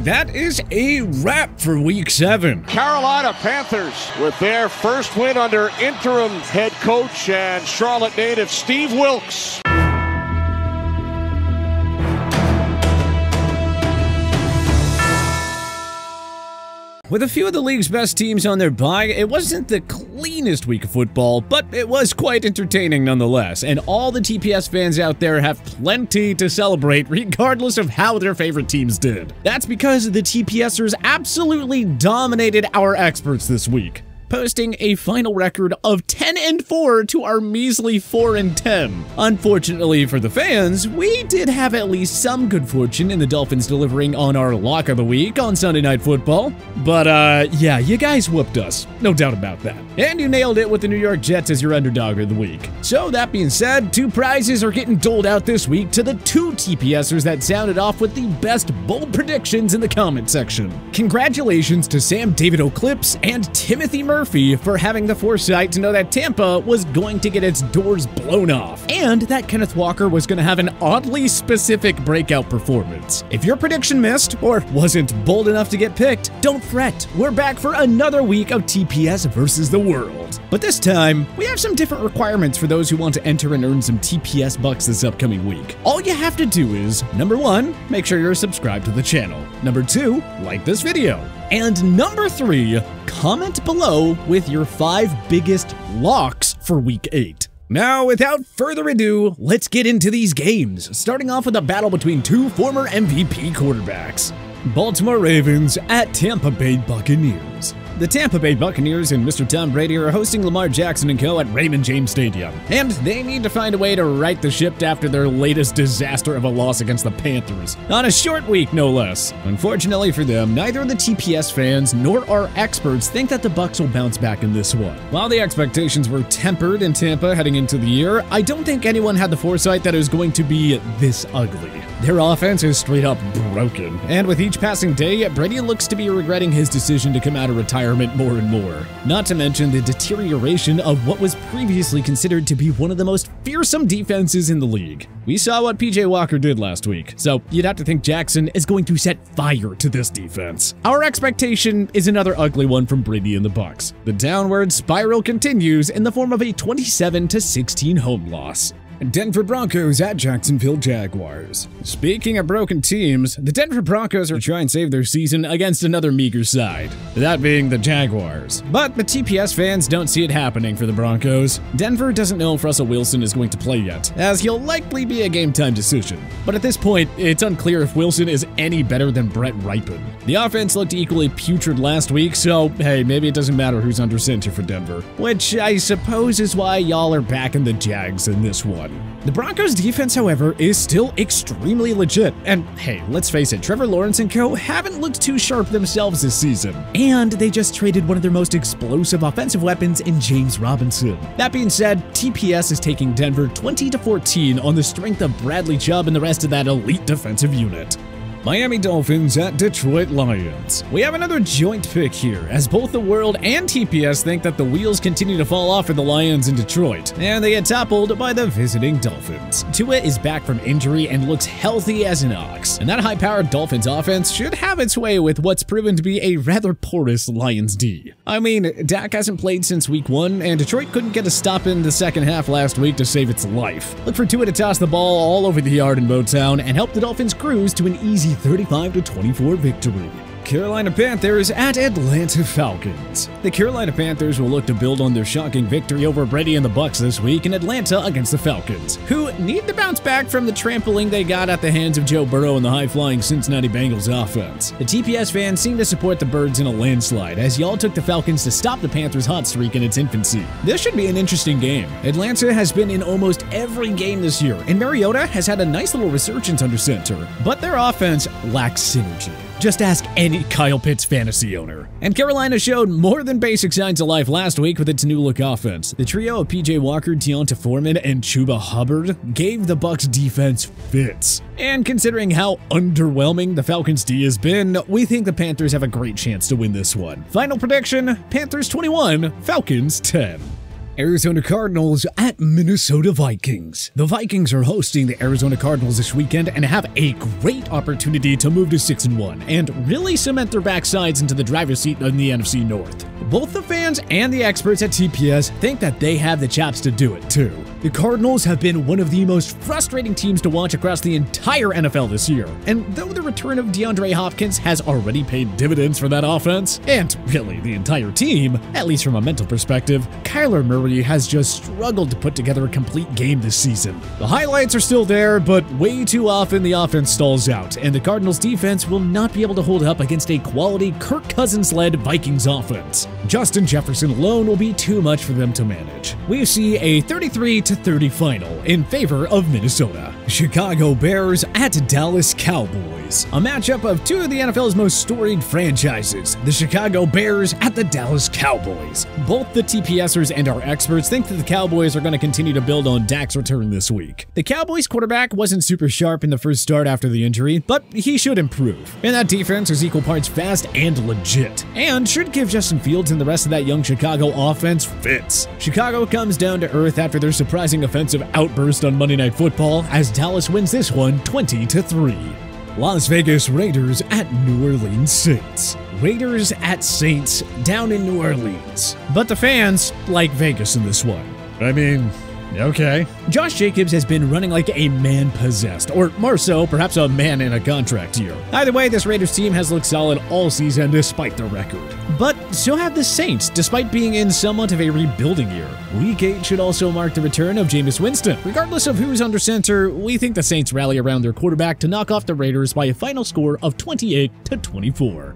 that is a wrap for Week 7. Carolina Panthers with their first win under interim head coach and Charlotte native Steve Wilkes. With a few of the league's best teams on their bye, it wasn't the cleanest week of football, but it was quite entertaining nonetheless, and all the TPS fans out there have plenty to celebrate regardless of how their favorite teams did. That's because the TPSers absolutely dominated our experts this week, posting a final record of 10-4 to our measly 4-10. Unfortunately for the fans, we did have at least some good fortune in the Dolphins delivering on our lock of the week on Sunday Night Football. But yeah, you guys whooped us, no doubt about that. And you nailed it with the New York Jets as your underdog of the week. So that being said, 2 prizes are getting doled out this week to the 2 TPSers that sounded off with the best bold predictions in the comment section. Congratulations to Sam David O'Clips and Timothy Murphy for having the foresight to know that Tampa was going to get its doors blown off, and that Kenneth Walker was going to have an oddly specific breakout performance. If your prediction missed, or wasn't bold enough to get picked, don't fret. We're back for another week of TPS versus the world. But this time, we have some different requirements for those who want to enter and earn some TPS bucks this upcoming week. All you have to do is, number 1, make sure you're subscribed to the channel. Number 2, like this video. And number 3, comment below with your 5 biggest locks for Week 8. Now, without further ado, let's get into these games, starting off with a battle between 2 former MVP quarterbacks. Baltimore Ravens at Tampa Bay Buccaneers. The Tampa Bay Buccaneers and Mr. Tom Brady are hosting Lamar Jackson and co. at Raymond James Stadium, and they need to find a way to right the ship after their latest disaster of a loss against the Panthers, on a short week no less. Unfortunately for them, neither the TPS fans nor our experts think that the Bucs will bounce back in this one. While the expectations were tempered in Tampa heading into the year, I don't think anyone had the foresight that it was going to be this ugly. Their offense is straight up broken, and with each passing day, Brady looks to be regretting his decision to come out of retirement more and more. Not to mention the deterioration of what was previously considered to be one of the most fearsome defenses in the league. We saw what PJ Walker did last week, so you'd have to think Jackson is going to set fire to this defense. Our expectation is another ugly one from Brady and the Bucs. The downward spiral continues in the form of a 27-16 home loss. Denver Broncos at Jacksonville Jaguars. Speaking of broken teams, the Denver Broncos are trying to save their season against another meager side, that being the Jaguars. But the TPS fans don't see it happening for the Broncos. Denver doesn't know if Russell Wilson is going to play yet, as he'll likely be a game-time decision. But at this point, it's unclear if Wilson is any better than Brett Rypien. The offense looked equally putrid last week, so hey, maybe it doesn't matter who's under center for Denver, which I suppose is why y'all are backing the Jags in this one. The Broncos defense, however, is still extremely legit, and hey, let's face it, Trevor Lawrence and co. haven't looked too sharp themselves this season, and they just traded one of their most explosive offensive weapons in James Robinson. That being said, TPS is taking Denver 20-14 on the strength of Bradley Chubb and the rest of that elite defensive unit. Miami Dolphins at Detroit Lions. We have another joint pick here, as both the World and TPS think that the wheels continue to fall off for the Lions in Detroit, and they get toppled by the visiting Dolphins. Tua is back from injury and looks healthy as an ox, and that high-powered Dolphins offense should have its way with what's proven to be a rather porous Lions D. I mean, Dak hasn't played since week 1, and Detroit couldn't get a stop in the second half last week to save its life. Look for Tua to toss the ball all over the yard in Motown and help the Dolphins cruise to an easy 35-24 victory. Carolina Panthers at Atlanta Falcons. The Carolina Panthers will look to build on their shocking victory over Brady and the Bucs this week in Atlanta against the Falcons, who need to bounce back from the trampling they got at the hands of Joe Burrow and the high-flying Cincinnati Bengals offense. The TPS fans seem to support the Birds in a landslide, as y'all took the Falcons to stop the Panthers' hot streak in its infancy. This should be an interesting game. Atlanta has been in almost every game this year, and Mariota has had a nice little resurgence under center, but their offense lacks synergy. Just ask any Kyle Pitts fantasy owner. And Carolina showed more than basic signs of life last week with its new-look offense. The trio of PJ Walker, Deonta Foreman, and Chuba Hubbard gave the Bucs defense fits. And considering how underwhelming the Falcons D has been, we think the Panthers have a great chance to win this one. Final prediction, Panthers 21, Falcons 10. Arizona Cardinals at Minnesota Vikings. The Vikings are hosting the Arizona Cardinals this weekend and have a great opportunity to move to 6-1 and really cement their backsides into the driver's seat in the NFC North. Both the fans and the experts at TPS think that they have the chops to do it too. The Cardinals have been one of the most frustrating teams to watch across the entire NFL this year, and though the return of DeAndre Hopkins has already paid dividends for that offense, and really the entire team, at least from a mental perspective, Kyler Murray has just struggled to put together a complete game this season. The highlights are still there, but way too often the offense stalls out, and the Cardinals defense will not be able to hold up against a quality Kirk Cousins-led Vikings offense. Justin Jefferson alone will be too much for them to manage. We see a 33-30 final in favor of Minnesota. Chicago Bears at Dallas Cowboys. A matchup of two of the NFL's most storied franchises, the Chicago Bears at the Dallas Cowboys. Both the TPSers and our experts think that the Cowboys are going to continue to build on Dak's return this week. The Cowboys quarterback wasn't super sharp in the first start after the injury, but he should improve. And that defense is equal parts fast and legit, and should give Justin Fields and the rest of that young Chicago offense fits. Chicago comes down to earth after their surprising offensive outburst on Monday Night Football as Dallas wins this one 20-3. Las Vegas Raiders at New Orleans Saints. Raiders at Saints down in New Orleans. But the fans like Vegas in this one. I mean, okay. Josh Jacobs has been running like a man possessed, or more so, perhaps a man in a contract year. Either way, this Raiders team has looked solid all season despite their record. But so have the Saints, despite being in somewhat of a rebuilding year. Week 8 should also mark the return of Jameis Winston. Regardless of who's under center, we think the Saints rally around their quarterback to knock off the Raiders by a final score of 28-24.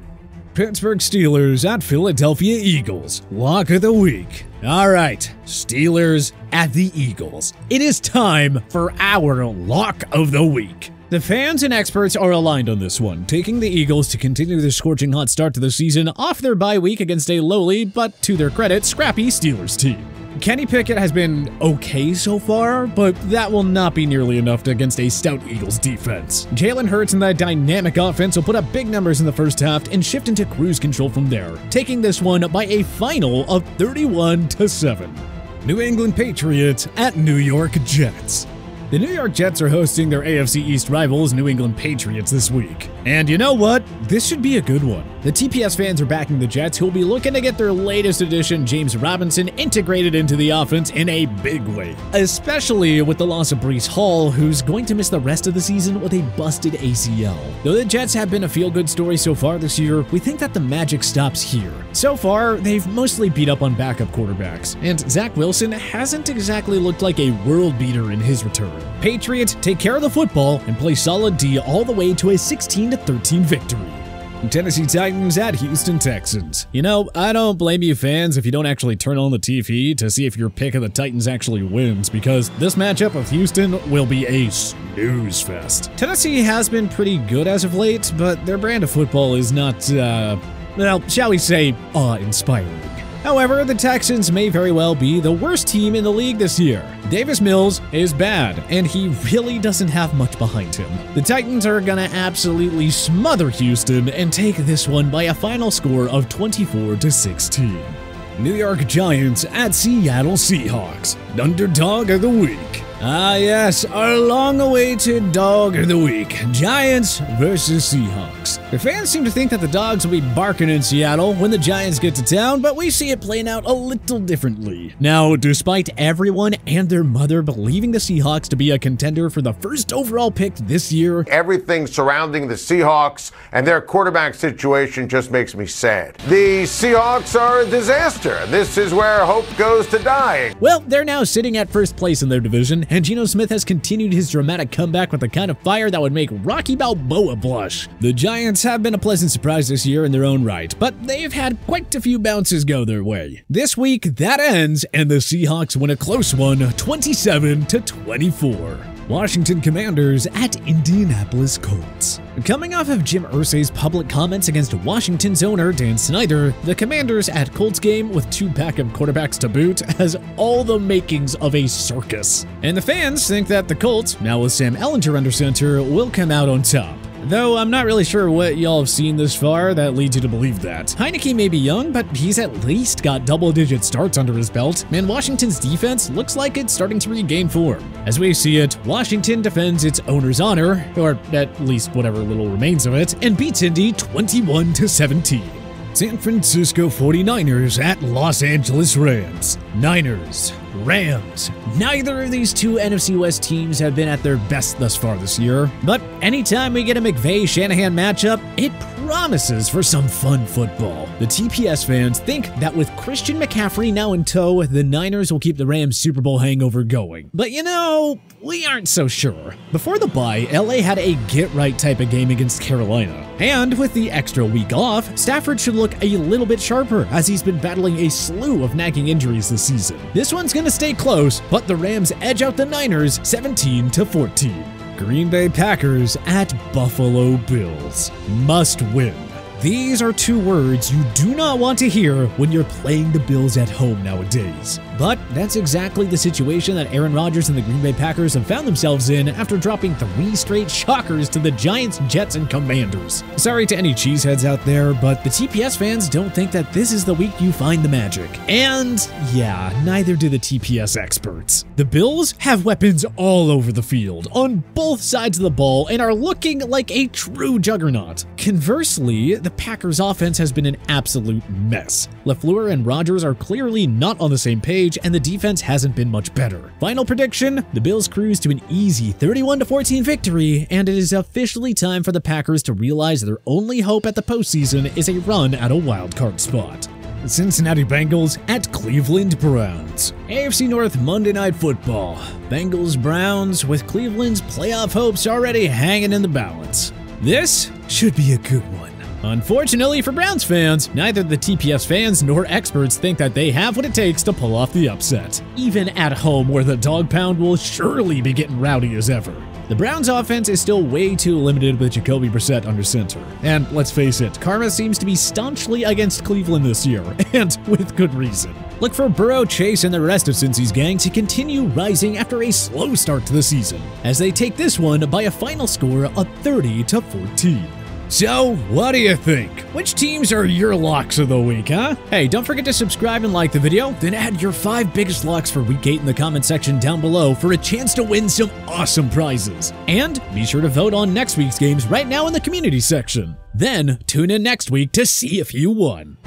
Pittsburgh Steelers at Philadelphia Eagles. Lock of the week. All right, Steelers at the Eagles. It is time for our lock of the week. The fans and experts are aligned on this one, taking the Eagles to continue their scorching hot start to the season off their bye week against a lowly, but to their credit, scrappy Steelers team. Kenny Pickett has been okay so far, but that will not be nearly enough against a stout Eagles defense. Jalen Hurts and that dynamic offense will put up big numbers in the first half and shift into cruise control from there, taking this one by a final of 31-7. New England Patriots at New York Jets. The New York Jets are hosting their AFC East rivals, New England Patriots, this week. And you know what? This should be a good one. The TPS fans are backing the Jets, who will be looking to get their latest addition, James Robinson, integrated into the offense in a big way. Especially with the loss of Breece Hall, who's going to miss the rest of the season with a busted ACL. Though the Jets have been a feel-good story so far this year, we think that the magic stops here. So far, they've mostly beat up on backup quarterbacks, and Zach Wilson hasn't exactly looked like a world beater in his return. Patriots take care of the football and play solid D all the way to a 16-13 victory. Tennessee Titans at Houston Texans. You know, I don't blame you fans if you don't actually turn on the TV to see if your pick of the Titans actually wins, because this matchup of Houston will be a snooze fest. Tennessee has been pretty good as of late, but their brand of football is not, well, shall we say, awe-inspiring. However, the Texans may very well be the worst team in the league this year. Davis Mills is bad, and he really doesn't have much behind him. The Titans are gonna absolutely smother Houston and take this one by a final score of 24-16. New York Giants at Seattle Seahawks. Underdog of the week. Ah yes, our long-awaited dog of the week, Giants versus Seahawks. The fans seem to think that the dogs will be barking in Seattle when the Giants get to town, but we see it playing out a little differently. Now, despite everyone and their mother believing the Seahawks to be a contender for the first overall pick this year, everything surrounding the Seahawks and their quarterback situation just makes me sad. The Seahawks are a disaster. This is where hope goes to die. Well, they're now sitting at first place in their division, and Geno Smith has continued his dramatic comeback with the kind of fire that would make Rocky Balboa blush. The Giants have been a pleasant surprise this year in their own right, but they've had quite a few bounces go their way. This week, that ends, and the Seahawks win a close one, 27-24. Washington Commanders at Indianapolis Colts. Coming off of Jim Irsay's public comments against Washington's owner Dan Snyder, the Commanders at Colts game with two backup quarterbacks to boot has all the makings of a circus. And the fans think that the Colts, now with Sam Ehlinger under center, will come out on top. Though I'm not really sure what y'all have seen this far that leads you to believe that. Heineke may be young, but he's at least got double-digit starts under his belt, and Washington's defense looks like it's starting to regain form. As we see it, Washington defends its owner's honor, or at least whatever little remains of it, and beats Indy 21-17. San Francisco 49ers at Los Angeles Rams. Niners, Rams. Neither of these two NFC West teams have been at their best thus far this year, but anytime we get a McVay-Shanahan matchup, it promises for some fun football. The TPS fans think that with Christian McCaffrey now in tow, the Niners will keep the Rams' Super Bowl hangover going. But you know, we aren't so sure. Before the bye, LA had a get-right type of game against Carolina. And with the extra week off, Stafford should look a little bit sharper as he's been battling a slew of nagging injuries this season. This one's gonna stay close, but the Rams edge out the Niners 17-14. Green Bay Packers at Buffalo Bills. Must win. These are two words you do not want to hear when you're playing the Bills at home nowadays. But that's exactly the situation that Aaron Rodgers and the Green Bay Packers have found themselves in after dropping 3 straight shockers to the Giants, Jets, and Commanders. Sorry to any cheeseheads out there, but the TPS fans don't think that this is the week you find the magic. And yeah, neither do the TPS experts. The Bills have weapons all over the field, on both sides of the ball, and are looking like a true juggernaut. Conversely, the Packers' offense has been an absolute mess. LaFleur and Rodgers are clearly not on the same page, and the defense hasn't been much better. Final prediction, the Bills cruise to an easy 31-14 victory, and it is officially time for the Packers to realize their only hope at the postseason is a run at a wildcard spot. The Cincinnati Bengals at Cleveland Browns. AFC North Monday Night Football. Bengals-Browns with Cleveland's playoff hopes already hanging in the balance. This should be a good one. Unfortunately for Browns fans, neither the TPS fans nor experts think that they have what it takes to pull off the upset, even at home where the dog pound will surely be getting rowdy as ever. The Browns' offense is still way too limited with Jacoby Brissett under center. And let's face it, karma seems to be staunchly against Cleveland this year, and with good reason. Look for Burrow, Chase, and the rest of Cincy's gang to continue rising after a slow start to the season, as they take this one by a final score of 30-14. So, what do you think? Which teams are your locks of the week, huh? Hey, don't forget to subscribe and like the video, then add your 5 biggest locks for week 8 in the comment section down below for a chance to win some awesome prizes. And be sure to vote on next week's games right now in the community section. Then, tune in next week to see if you won.